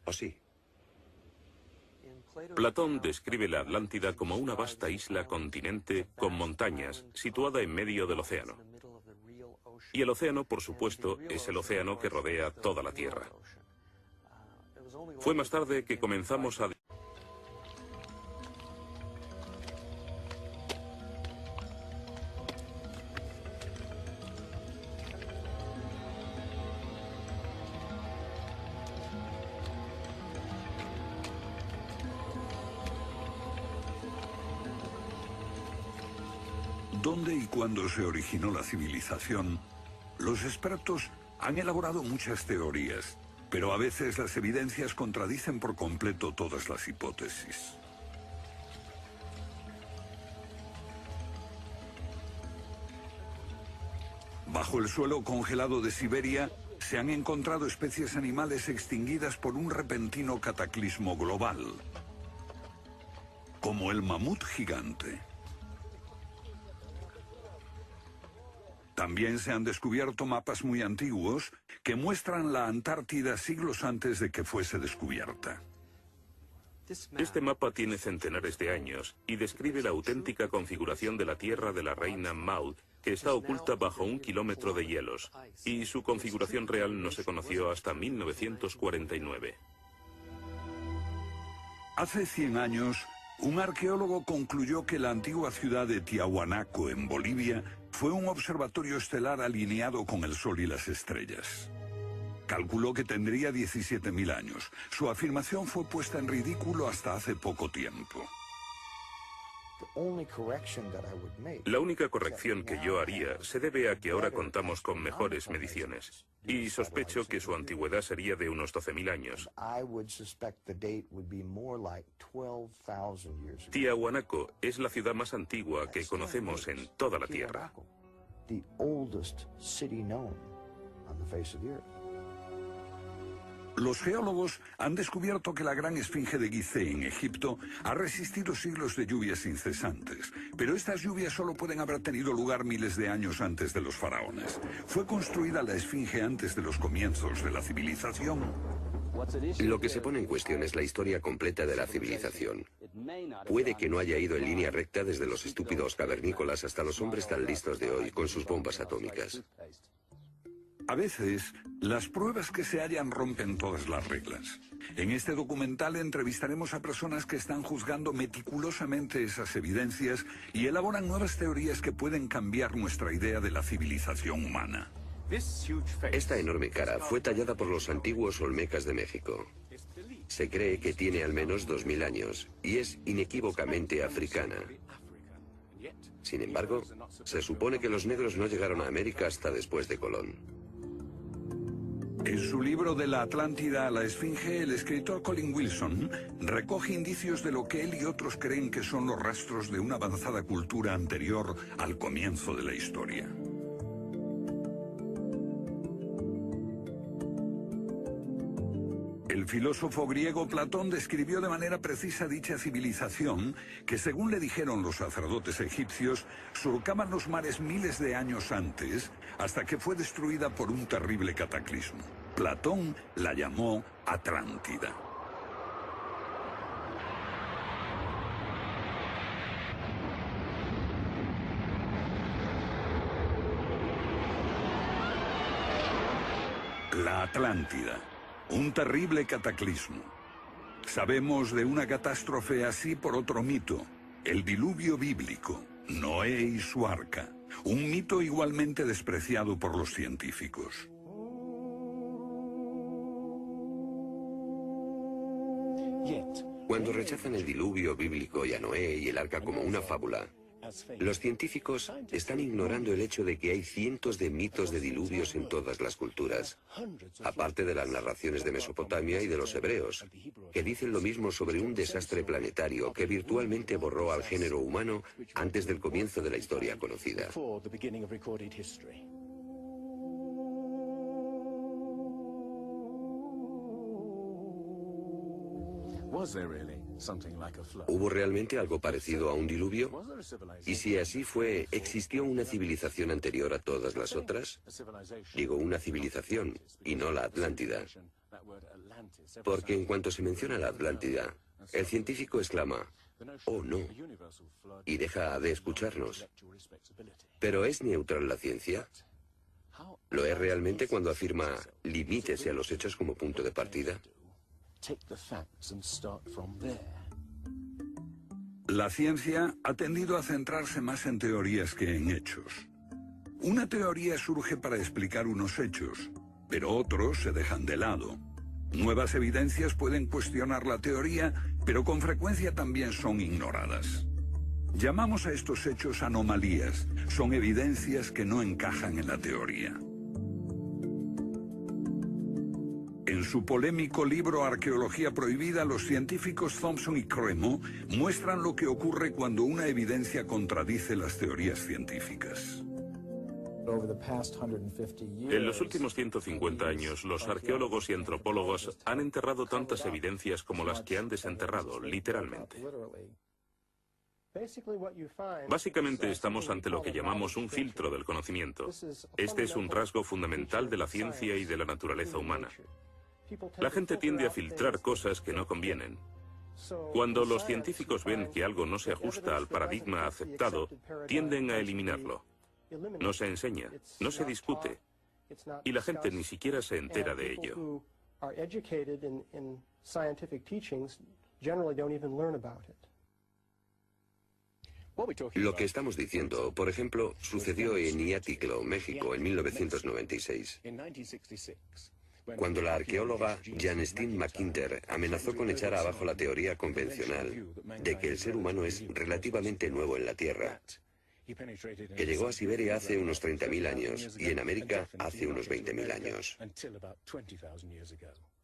¿O sí? Platón describe la Atlántida como una vasta isla-continente con montañas, situada en medio del océano. Y el océano, por supuesto, es el océano que rodea toda la Tierra. Fue más tarde que comenzamos a... ¿Dónde y cuándo se originó la civilización? Los expertos han elaborado muchas teorías, pero a veces las evidencias contradicen por completo todas las hipótesis. Bajo el suelo congelado de Siberia se han encontrado especies animales extinguidas por un repentino cataclismo global, como el mamut gigante. También se han descubierto mapas muy antiguos que muestran la Antártida siglos antes de que fuese descubierta. Este mapa tiene centenares de años y describe la auténtica configuración de la Tierra de la Reina Maud, que está oculta bajo 1 kilómetro de hielos, y su configuración real no se conoció hasta 1949. Hace 100 años, un arqueólogo concluyó que la antigua ciudad de Tiahuanaco, en Bolivia, fue un observatorio estelar alineado con el Sol y las estrellas. Calculó que tendría 17.000 años. Su afirmación fue puesta en ridículo hasta hace poco tiempo. La única corrección que yo haría se debe a que ahora contamos con mejores mediciones, y sospecho que su antigüedad sería de unos 12.000 años. Tiahuanaco es la ciudad más antigua que conocemos en toda la Tierra. Los geólogos han descubierto que la gran esfinge de Gizeh en Egipto ha resistido siglos de lluvias incesantes, pero estas lluvias solo pueden haber tenido lugar miles de años antes de los faraones. ¿Fue construida la esfinge antes de los comienzos de la civilización? Lo que se pone en cuestión es la historia completa de la civilización. Puede que no haya ido en línea recta desde los estúpidos cavernícolas hasta los hombres tan listos de hoy con sus bombas atómicas. A veces, las pruebas que se hallan rompen todas las reglas. En este documental entrevistaremos a personas que están juzgando meticulosamente esas evidencias y elaboran nuevas teorías que pueden cambiar nuestra idea de la civilización humana. Esta enorme cara fue tallada por los antiguos olmecas de México. Se cree que tiene al menos 2.000 años y es inequívocamente africana. Sin embargo, se supone que los negros no llegaron a América hasta después de Colón. En su libro De la Atlántida a la Esfinge, el escritor Colin Wilson recoge indicios de lo que él y otros creen que son los rastros de una avanzada cultura anterior al comienzo de la historia. El filósofo griego Platón describió de manera precisa dicha civilización que, según le dijeron los sacerdotes egipcios, surcaban los mares miles de años antes, hasta que fue destruida por un terrible cataclismo. Platón la llamó Atlántida. La Atlántida. Un terrible cataclismo. Sabemos de una catástrofe así por otro mito, el diluvio bíblico, Noé y su arca, un mito igualmente despreciado por los científicos. Cuando rechazan el diluvio bíblico y a Noé y el arca como una fábula, los científicos están ignorando el hecho de que hay cientos de mitos de diluvios en todas las culturas, aparte de las narraciones de Mesopotamia y de los hebreos, que dicen lo mismo sobre un desastre planetario que virtualmente borró al género humano antes del comienzo de la historia conocida. ¿Hubo realmente algo parecido a un diluvio? Y si así fue, ¿existió una civilización anterior a todas las otras? Digo, una civilización, y no la Atlántida. Porque en cuanto se menciona la Atlántida, el científico exclama, «Oh, no», y deja de escucharnos. ¿Pero es neutral la ciencia? ¿Lo es realmente cuando afirma «limítese a los hechos como punto de partida»? La ciencia ha tendido a centrarse más en teorías que en hechos. Una teoría surge para explicar unos hechos, pero otros se dejan de lado. Nuevas evidencias pueden cuestionar la teoría, pero con frecuencia también son ignoradas. Llamamos a estos hechos anomalías, son evidencias que no encajan en la teoría. En su polémico libro Arqueología Prohibida, los científicos Thompson y Cremo muestran lo que ocurre cuando una evidencia contradice las teorías científicas. En los últimos 150 años, los arqueólogos y antropólogos han enterrado tantas evidencias como las que han desenterrado, literalmente. Básicamente estamos ante lo que llamamos un filtro del conocimiento. Este es un rasgo fundamental de la ciencia y de la naturaleza humana. La gente tiende a filtrar cosas que no convienen. Cuando los científicos ven que algo no se ajusta al paradigma aceptado, tienden a eliminarlo. No se enseña, no se discute, y la gente ni siquiera se entera de ello. Lo que estamos diciendo, por ejemplo, sucedió en Iaticlo, México, en 1996. Cuando la arqueóloga Janestine McIntyre amenazó con echar abajo la teoría convencional de que el ser humano es relativamente nuevo en la Tierra, que llegó a Siberia hace unos 30.000 años y en América hace unos 20.000 años.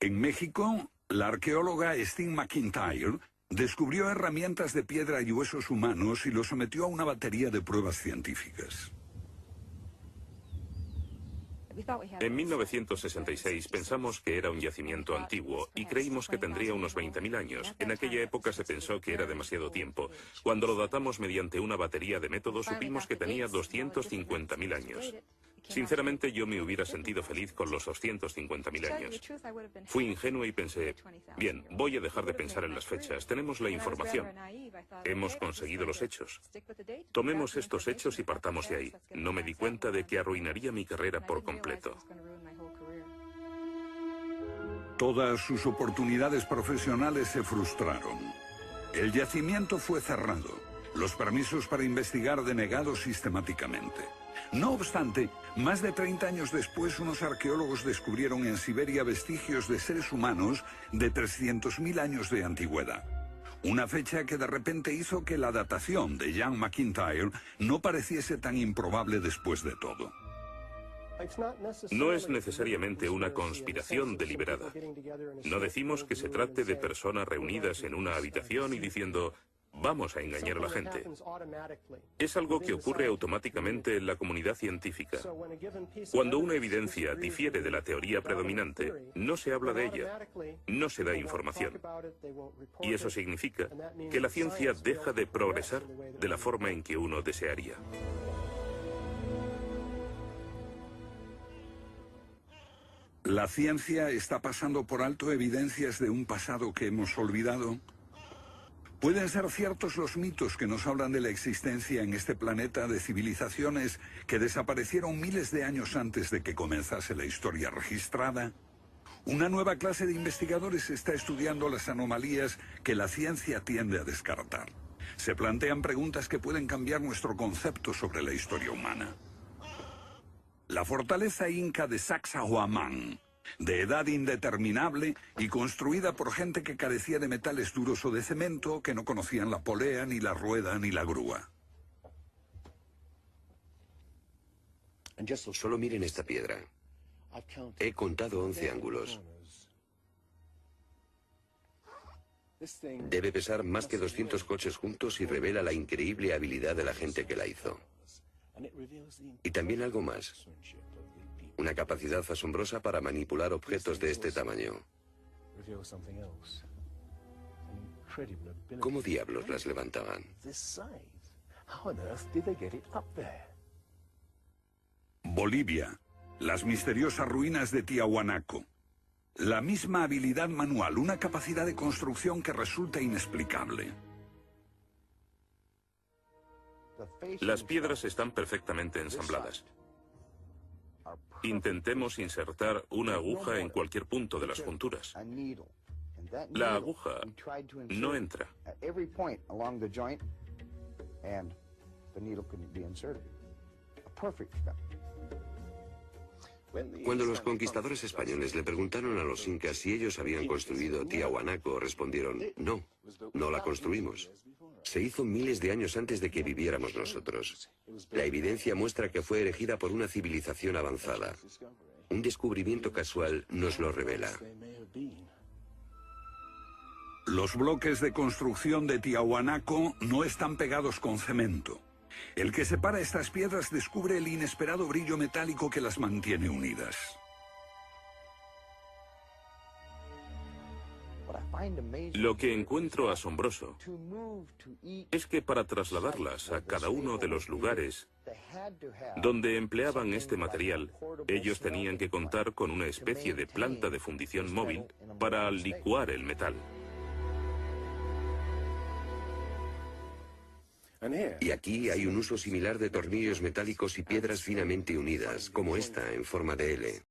En México, la arqueóloga Stine McIntyre descubrió herramientas de piedra y huesos humanos y los sometió a una batería de pruebas científicas. En 1966 pensamos que era un yacimiento antiguo y creímos que tendría unos 20.000 años. En aquella época se pensó que era demasiado tiempo. Cuando lo datamos mediante una batería de métodos supimos que tenía 250.000 años. Sinceramente yo me hubiera sentido feliz con los 250.000 años. Fui ingenuo y pensé, bien, voy a dejar de pensar en las fechas. Tenemos la información. Hemos conseguido los hechos. Tomemos estos hechos y partamos de ahí. No me di cuenta de que arruinaría mi carrera por completo. Todas sus oportunidades profesionales se frustraron. El yacimiento fue cerrado. Los permisos para investigar denegados sistemáticamente. No obstante, más de 30 años después, unos arqueólogos descubrieron en Siberia vestigios de seres humanos de 300.000 años de antigüedad. Una fecha que de repente hizo que la datación de Jan McIntyre no pareciese tan improbable después de todo. No es necesariamente una conspiración deliberada. No decimos que se trate de personas reunidas en una habitación y diciendo, vamos a engañar a la gente. Es algo que ocurre automáticamente en la comunidad científica. Cuando una evidencia difiere de la teoría predominante, no se habla de ella, no se da información. Y eso significa que la ciencia deja de progresar de la forma en que uno desearía. ¿La ciencia está pasando por alto evidencias de un pasado que hemos olvidado? ¿Pueden ser ciertos los mitos que nos hablan de la existencia en este planeta de civilizaciones que desaparecieron miles de años antes de que comenzase la historia registrada? Una nueva clase de investigadores está estudiando las anomalías que la ciencia tiende a descartar. Se plantean preguntas que pueden cambiar nuestro concepto sobre la historia humana. La fortaleza inca de Sacsayhuamán, de edad indeterminable y construida por gente que carecía de metales duros o de cemento, que no conocían la polea, ni la rueda, ni la grúa. Solo miren esta piedra. He contado 11 ángulos. Debe pesar más que 200 coches juntos y revela la increíble habilidad de la gente que la hizo. Y también algo más. Una capacidad asombrosa para manipular objetos de este tamaño. ¿Cómo diablos las levantaban? Bolivia. Las misteriosas ruinas de Tiahuanaco. La misma habilidad manual, una capacidad de construcción que resulta inexplicable. Las piedras están perfectamente ensambladas. Intentemos insertar una aguja en cualquier punto de las junturas. La aguja no entra. Cuando los conquistadores españoles le preguntaron a los incas si ellos habían construido Tiahuanaco, respondieron, no, no la construimos. Se hizo miles de años antes de que viviéramos nosotros. La evidencia muestra que fue erigida por una civilización avanzada. Un descubrimiento casual nos lo revela. Los bloques de construcción de Tiahuanaco no están pegados con cemento. El que separa estas piedras descubre el inesperado brillo metálico que las mantiene unidas. Lo que encuentro asombroso es que para trasladarlas a cada uno de los lugares donde empleaban este material, ellos tenían que contar con una especie de planta de fundición móvil para licuar el metal. Y aquí hay un uso similar de tornillos metálicos y piedras finamente unidas, como esta en forma de L.